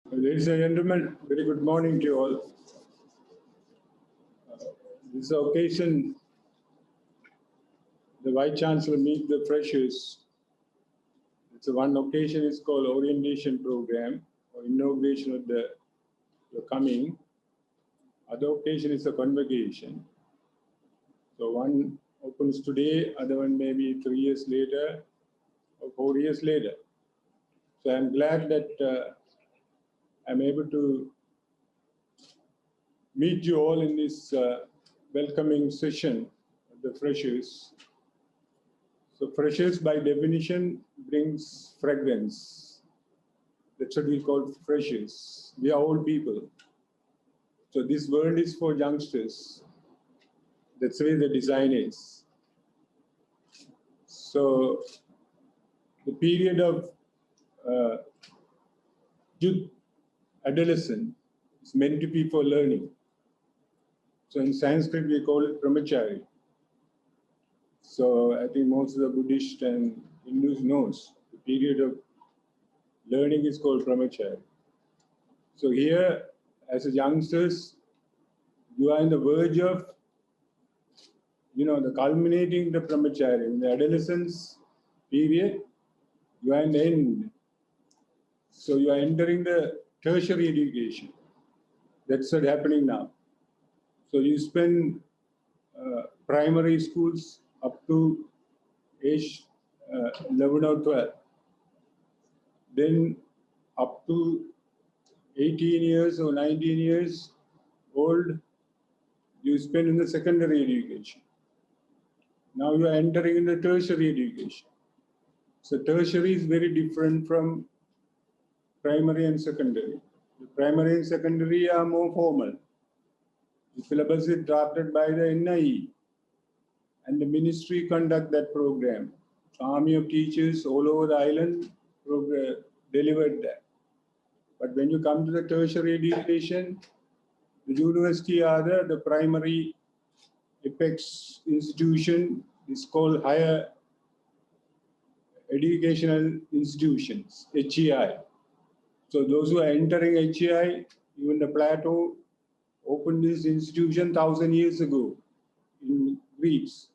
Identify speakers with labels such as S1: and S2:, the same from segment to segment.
S1: Ladies and gentlemen, very good morning to you all. This occasion, the Vice Chancellor meet the freshers. It's a one occasion is called orientation program or inauguration of the coming. Other occasion is a convocation. So one opens today, other one maybe 3 years later or 4 years later. So I'm glad that I'm able to meet you all in this welcoming session of the freshers. So freshers by definition brings fragrance. That's what we call freshers. We are old people. So this world is for youngsters. That's the way the design is. So the period of youth, adolescent is meant to be for learning. So in Sanskrit we call it brahmachari. So I think most of the Buddhist and Hindus knows the period of learning is called brahmachari. So here, as a youngsters, you are on the verge of, the culminating the brahmachari. In the adolescence period, you are in the end. So you are entering the tertiary education. That's what's happening now. So you spend primary schools up to age 11 or 12. Then up to 18 years or 19 years old, you spend in the secondary education. Now you are entering in the tertiary education. So tertiary is very different from primary and secondary. The primary and secondary are more formal. The syllabus is drafted by the NIE and the ministry conduct that program. So army of teachers all over the island delivered that. But when you come to the tertiary education, the university are the primary apex institution is called higher educational institutions, HEI. So those who are entering HEI, even the Plato opened this institution 1,000 years ago in Greece.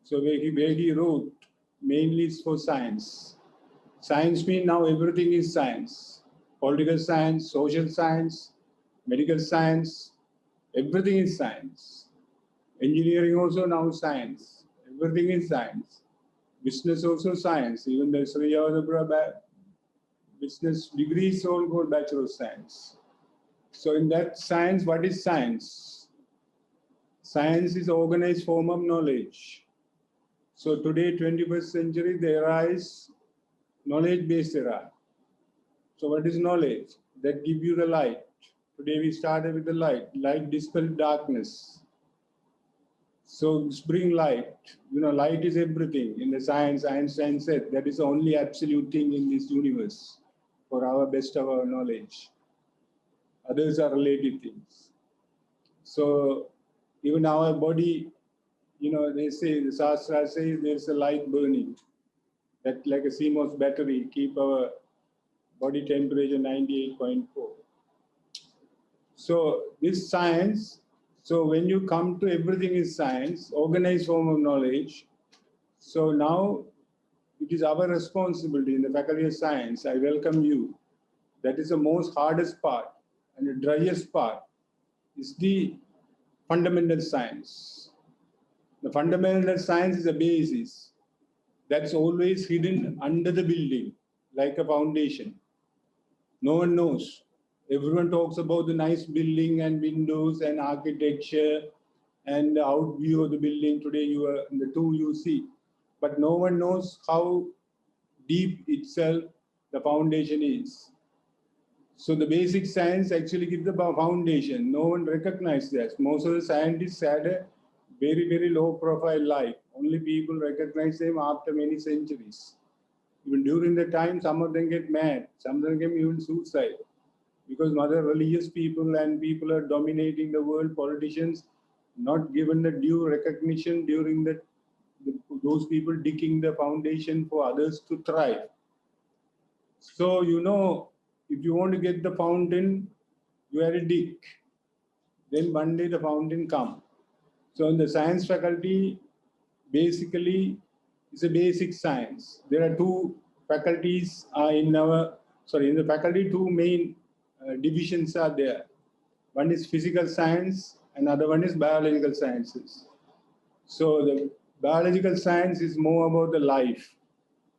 S1: So where he wrote, mainly is for science. Science means now everything is science. Political science, social science, medical science, everything is science. Engineering also now science. Everything is science. Business also science. Even the Sri business degrees all called Bachelor of Science. So in that science, what is science? Science is organized form of knowledge. So today, 21st century, the era is knowledge-based era. So what is knowledge? That gives you the light. Today we started with the light. Light dispels darkness. So bring light. Light is everything. In the science, Einstein said that is the only absolute thing in this universe for our best of our knowledge. Others are relative things. So even our body, they say, the Shastra says there's a light burning. That like a CMOS battery, keep our body temperature 98.4. So this science, so when you come to everything is science, organized form of knowledge. So now it is our responsibility in the Faculty of Science. I welcome you. That is the most hardest part and the driest part is the fundamental science. The fundamental science is a basis that's always hidden under the building, like a foundation. No one knows. Everyone talks about the nice building and windows and architecture and the out view of the building. Today the two you see. But no one knows how deep itself the foundation is. So the basic science actually gives the foundation. No one recognizes that. Most of the scientists had a very, very low profile life. Only people recognize them after many centuries. Even during the time, some of them get mad. Some of them get even suicide. Because other religious people and people are dominating the world, politicians, not given the due recognition during those people digging the foundation for others to thrive. So, if you want to get the fountain, you have to dig. Then one day the fountain come. So in the science faculty, basically, it's a basic science. There are two faculties in the faculty, two main divisions are there. One is physical science, another one is biological sciences. So the biological science is more about the life.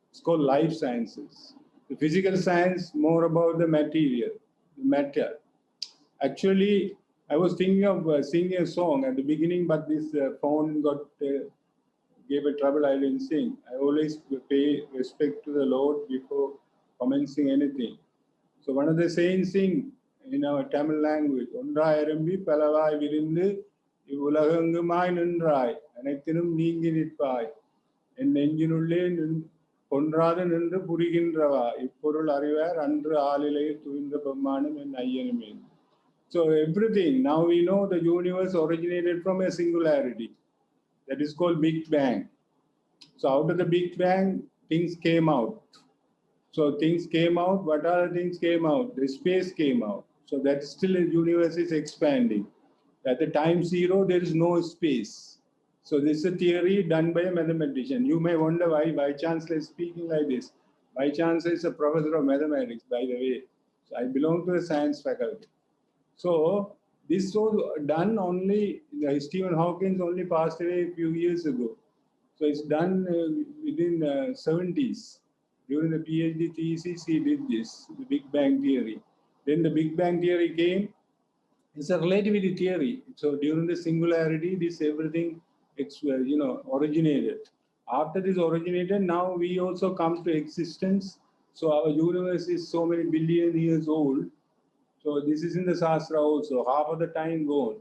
S1: It's called life sciences. The physical science more about the material, the matter. Actually, I was thinking of singing a song at the beginning, but this phone gave a trouble. I didn't sing. I always pay respect to the Lord before commencing anything. So one of the sayings in our Tamil language, "Ondrai erumbi palavai virindu இவ்வுலகெங்குமாய் நின்றாய் அனைத்தினும் நீங்கி நிற்பாய் என் நெஞ்சினுள்ளே கொன்றாது நின்று புரிகின்றவா இப்பொருள் அறிவார் அன்று ஆளிலையில் துயின்ற பெம்மானும் என் ஐயனுமே." So everything, now we know the universe originated from a singularity. That is called Big Bang. So out of the Big Bang, things came out. So things came out. What are the things came out? The space came out. So that still the universe is expanding. At the time zero, there is no space. So this is a theory done by a mathematician. You may wonder why Vice Chancellor is speaking like this. Vice Chancellor is a professor of mathematics, by the way. So I belong to the science faculty. So this was done only, Stephen Hawking only passed away a few years ago. So it's done within 70s. During the PhD thesis, he did this, the Big Bang theory. Then the Big Bang theory came. It's a relativity theory. So during the singularity, this everything originated. After this originated, now we also come to existence. So our universe is so many billion years old. So this is in the Shastra also, half of the time gone.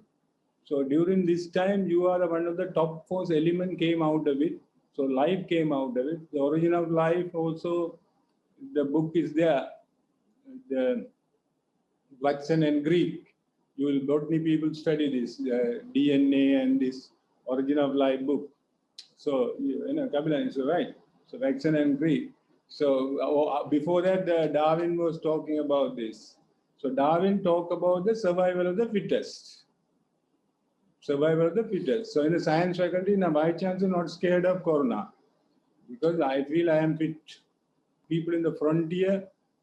S1: So during this time, you are one of the top force element came out of it. So life came out of it. The origin of life also, the book is there. The Watson and Greek. You will botany people study this DNA and this origin of life book. So Kabila is right. So Watson and Greek. So before that, Darwin was talking about this. So Darwin talked about the survival of the fittest. Survival of the fittest. So in the science faculty, now by chance I'm not scared of corona because I feel I am fit. People in the frontier,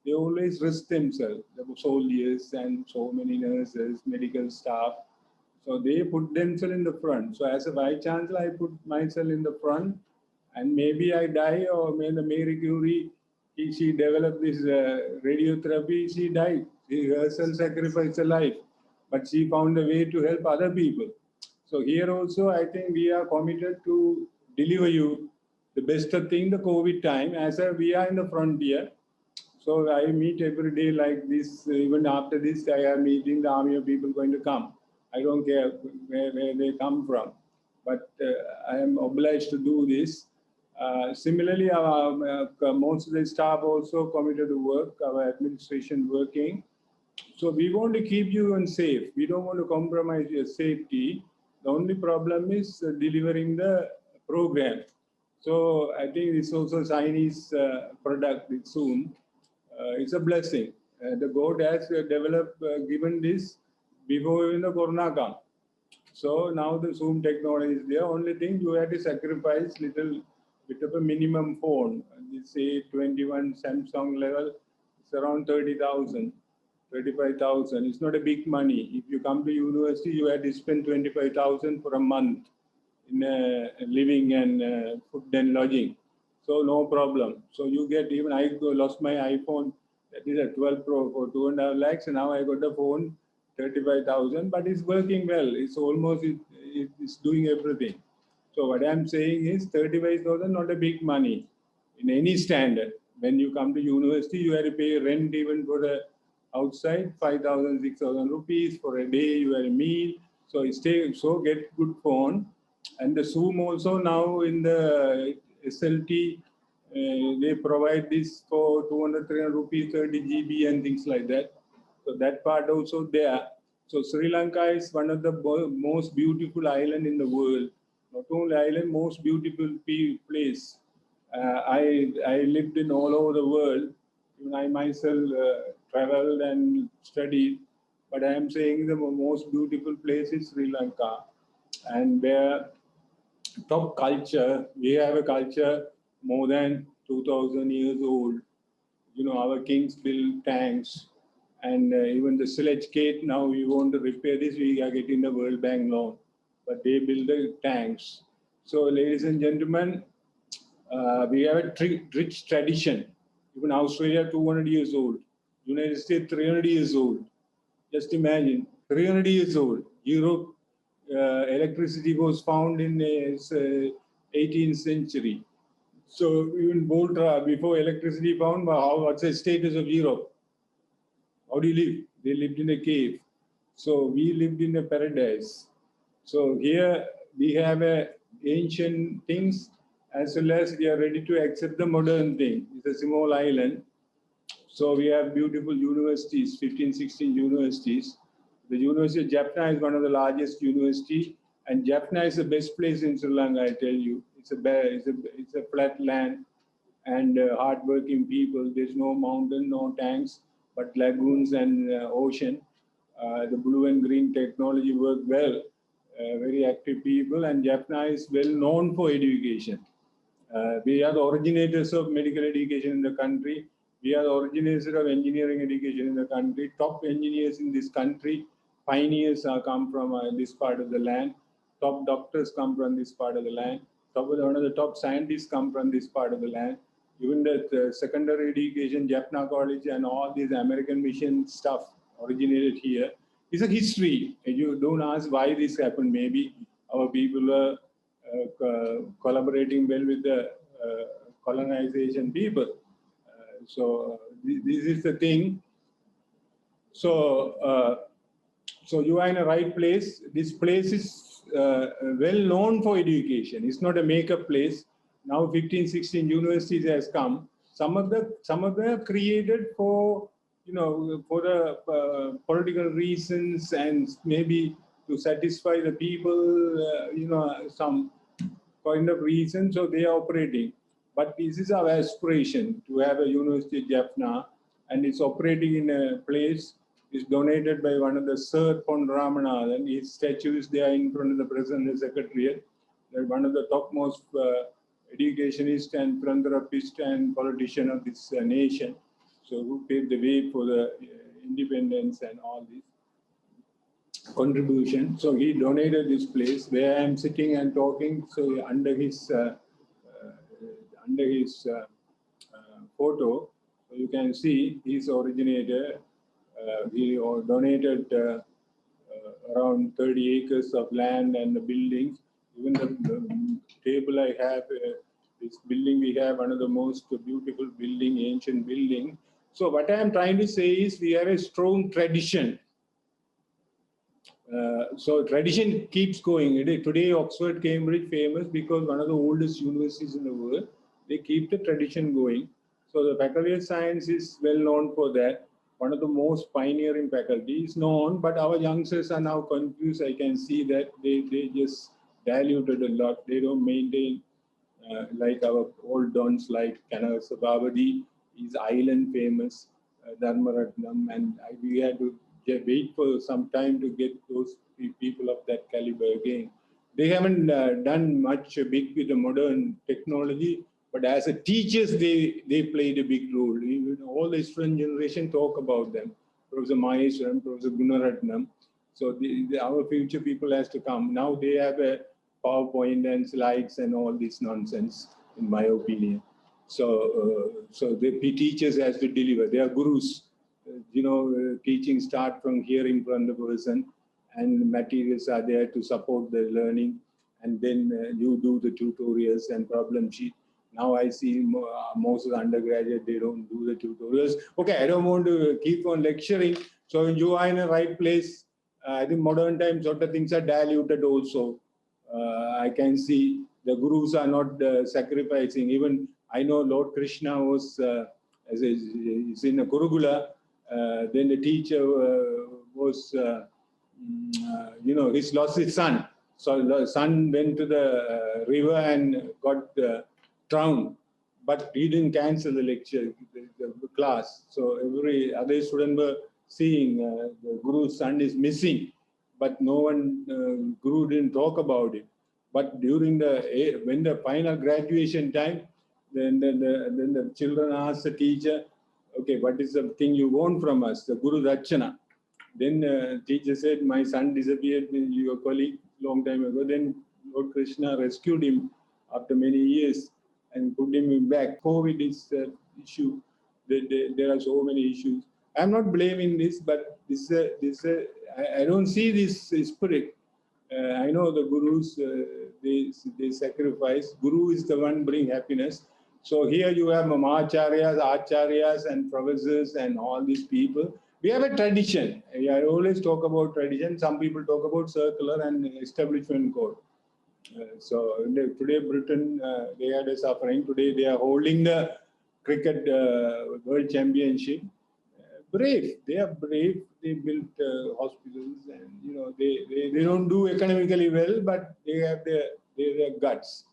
S1: they always risk themselves. The soldiers and so many nurses, medical staff. So they put themselves in the front. So as a vice chancellor, I put myself in the front, and maybe I die, or maybe Mary Curie, she developed this radiotherapy. She died. She herself sacrificed her life, but she found a way to help other people. So here also, I think we are committed to deliver you the best of thing, the COVID time, as we are in the frontier. So I meet every day like this. Even after this, I am meeting the army of people going to come. I don't care where they come from, but I am obliged to do this. Similarly, most of the staff also committed to work, our administration working. So we want to keep you safe. We don't want to compromise your safety. The only problem is delivering the program. So I think it's also Chinese product soon. It's a blessing. The God has developed, given this before even the corona come. So now the Zoom technology is there. Only thing you have to sacrifice little bit of a minimum phone. Say 21 Samsung level, it's around 30,000, 35,000. It's not a big money. If you come to university, you have to spend 25,000 for a month in living and food and lodging. So no problem. So you get, even I lost my iPhone, that is a 12 Pro for 2.5 lakhs. And now I got a phone, 35,000, but it's working well. It's almost, it's doing everything. So what I'm saying is 35,000, not a big money in any standard. When you come to university, you have to pay rent even for the outside, 5,000, 6,000 rupees for a day, you have a meal. So get good phone. And the Zoom also now in the SLT, they provide this for 200, 300 rupees, 30 GB and things like that. So that part also there. So Sri Lanka is one of the most beautiful island in the world. Not only island, most beautiful place. I lived in all over the world. Even I myself traveled and studied, but I am saying the most beautiful place is Sri Lanka, and where top culture, we have a culture more than 2,000 years old. You know, our kings built tanks, and even the sledge gate, now we want to repair this, we are getting the World Bank loan, but they build the tanks. So, ladies and gentlemen, we have a rich tradition. Even Australia, 200 years old. United States, 300 years old. Just imagine, 300 years old. Europe, electricity was found in the 18th century. So even Volta, before electricity found, what's the status of Europe? How do you live? They lived in a cave. So we lived in a paradise. So here we have ancient things as well as we are ready to accept the modern thing. It's a small island. So we have beautiful universities, 15, 16 universities. The University of Jaffna is one of the largest universities, and Jaffna is the best place in Sri Lanka, I tell you. It's a flat land and hardworking people. There's no mountain, no tanks, but lagoons and ocean. The blue and green technology work well. Very active people, and Jaffna is well known for education. We are the originators of medical education in the country. We are the originators of engineering education in the country. Top engineers in this country, pioneers come from this part of the land. Top doctors come from this part of the land. One of the top scientists come from this part of the land. Even the secondary education, Jaffna College and all these American mission stuff originated here. It's a history. You don't ask why this happened. Maybe our people were collaborating well with the colonization people. This is the thing. So you are in the right place. This place is well known for education. It's not a makeup place. Now 15, 16 universities has come. Some of them are created for, you know, for the political reasons and maybe to satisfy the people, you know, some kind of reason, so they are operating. But this is our aspiration to have a University of Jaffna, and it's operating in a place. It's donated by one of the Sir Pon Ramanathan. His statue is there in front of the President and Secretariat. They're one of the topmost educationist and philanthropist and politician of this nation. So who paved the way for the independence and all this contribution. So he donated this place where I'm sitting and talking. So under his photo, so you can see he's originator. He donated around 30 acres of land and the buildings. Even the table I have, this building we have, one of the most beautiful building, ancient building. So what I am trying to say is we have a strong tradition. So tradition keeps going. Today, Oxford, Cambridge, famous because one of the oldest universities in the world. They keep the tradition going. So the Faculty of Science is well known for that. One of the most pioneering faculties known, but our youngsters are now confused. I can see that they just diluted a lot. They don't maintain like our old dons like Kanaka Sabavadi is island famous, Dharmaratnam, and we had to wait for some time to get those people of that caliber again. They haven't done much big with the modern technology, but as a teachers, they played a big role. Even all the student generation talk about them. Professor Maheshwaran, Professor Gunaratnam. So our future people has to come. Now they have a PowerPoint and slides and all this nonsense, in my opinion. So the teachers has to deliver. They are gurus. Teaching start from hearing from the person, and materials are there to support the learning. And then you do the tutorials and problem sheet. Now I see most of the undergraduate, they don't do the tutorials. Okay, I don't want to keep on lecturing. So you are in the right place. I think modern times sort of things are diluted also. I can see the gurus are not sacrificing. Even I know Lord Krishna was is in a Kurukula. Then the teacher was, he's lost his son. So the son went to the river and got drowned. but he didn't cancel the lecture, the class. So every other student were seeing the Guru's son is missing, but no one, Guru didn't talk about it. But during when the final graduation time, then the children asked the teacher, okay, what is the thing you want from us? The Guru Rachana. Then teacher said, my son disappeared with your colleague long time ago. Then Lord Krishna rescued him after many years and put him back. COVID is issue. There are so many issues. I'm not blaming this, but I don't see this spirit. I know the gurus, they sacrifice. Guru is the one bring happiness. So here you have acharyas and professors and all these people. We have a tradition. I always talk about tradition. Some people talk about circular and establishment code. Today Britain, they had a suffering. Today they are holding the cricket world championship. Brave, they are brave. They built hospitals, and they don't do economically well, but they have their guts.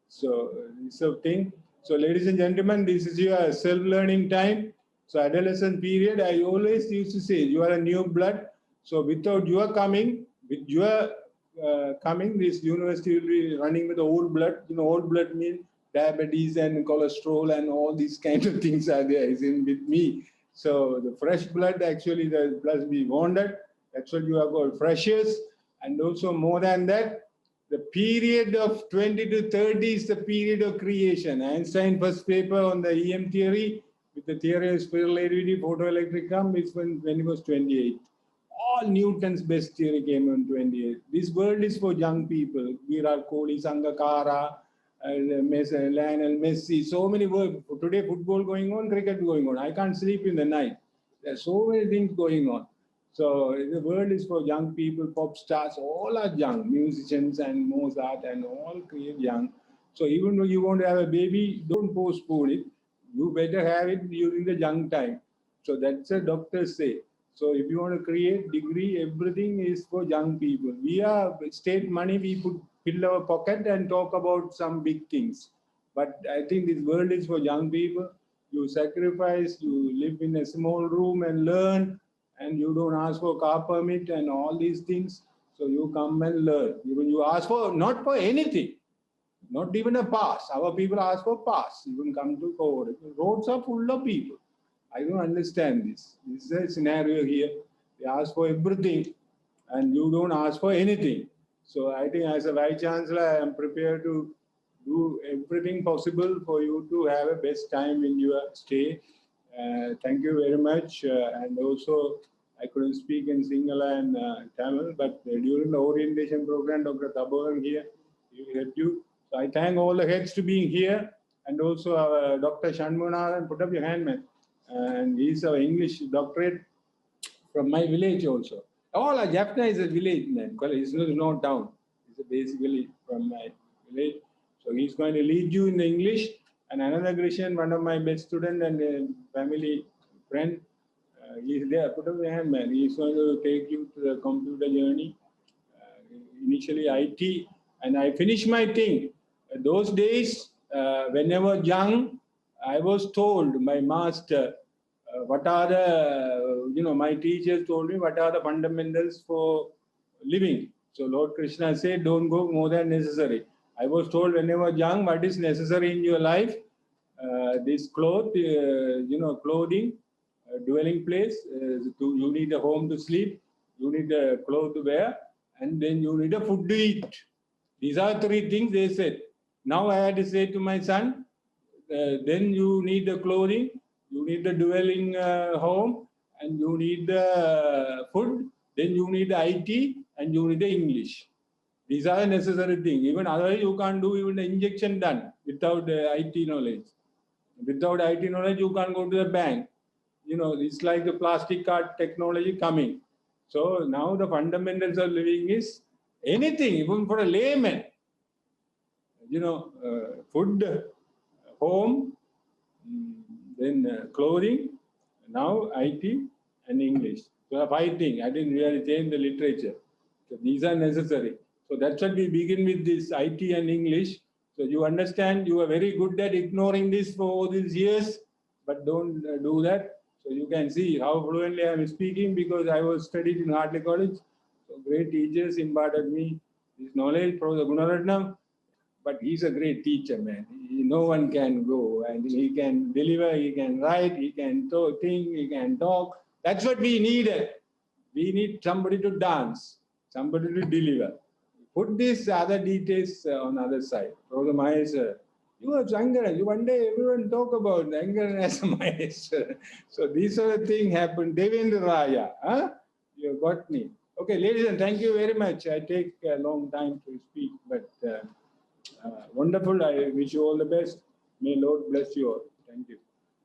S1: So it's a thing. So ladies and gentlemen, this is your self-learning time. So adolescent period, I always used to say, you are a new blood. So without your coming, with your coming, this university will be running with the old blood. Old blood means diabetes and cholesterol and all these kind of things are there. Is in with me. So the fresh blood, actually, the blood we wanted. That's what you have got, freshers. And also more than that, the period of 20 to 30 is the period of creation. Einstein first paper on the EM theory with the theory of spiral relativity, photoelectric come is when he was 28. All Newton's best theory came on 28. This world is for young people. Virat Kohli, Sangakkara, Lionel Messi, so many work. Today football going on, cricket going on. I can't sleep in the night. There are so many things going on. So the world is for young people, pop stars, all are young, musicians and Mozart and all create young. So even though you want to have a baby, don't postpone it. You better have it during the young time. So that's what doctors say. So if you want to create degree, everything is for young people. We are state money, we put fill our pocket and talk about some big things. But I think this world is for young people. You sacrifice, you live in a small room and learn, and you don't ask for car permit and all these things. So you come and learn. Even you ask for, not for anything, not even a pass. Our people ask for pass, even come to court. Roads are full of people. I don't understand this. This is a scenario here. They ask for everything and you don't ask for anything. So I think as a Vice Chancellor, I am prepared to do everything possible for you to have a best time in your stay. Thank you very much. And also, I couldn't speak in Sinhala and Tamil, but during the orientation program, Dr. Taboran here, he helped you. So I thank all the heads to being here, and also Dr. Shanmunaran, put up your hand, man. And he's our English doctorate from my village also. All are Jaffna is a village, man. It's no town. It's basically from my village. So he's going to lead you in English. And another Christian, one of my best student and family friend, he's there. Put up your hand, man. He's going to take you to the computer journey. Initially IT, and I finished my thing. Those days, when I was young, I was told, my master, what are the, my teachers told me what are the fundamentals for living. So Lord Krishna said, don't go more than necessary. I was told when I was young, what is necessary in your life? This clothing, dwelling place, you need a home to sleep, you need a clothes to wear, and then you need a food to eat. These are three things they said. Now I had to say to my son, then you need the clothing, you need the dwelling home, and you need the food, then you need the IT, and you need the English. These are the necessary things. Even otherwise you can't do even the injection done without IT knowledge. Without IT knowledge, you can't go to the bank. It's like the plastic card technology coming. So now the fundamentals of living is anything, even for a layman. Food, home, then clothing, now IT and English. So 5 things. I didn't really change the literature. So these are necessary. So that's what we begin with, this IT and English. So you understand, you are very good at ignoring this for all these years, but don't do that. So you can see how fluently I am speaking because I was studied in Hartley College. So great teachers imparted me this knowledge, Professor Gunaratnam. But he's a great teacher, man. No one can go, and he can deliver, he can write, he can think, he can talk. That's what we needed. We need somebody to dance, somebody to deliver. Put these other details on the other side. Professor Mahesh, you are Sangaran. One day everyone talk about Sangaran as a Mahesh. So these sort of things happen. Devendra Raya, huh? You got me. Okay, ladies and thank you very much. I take a long time to speak, but wonderful. I wish you all the best. May Lord bless you all. Thank you.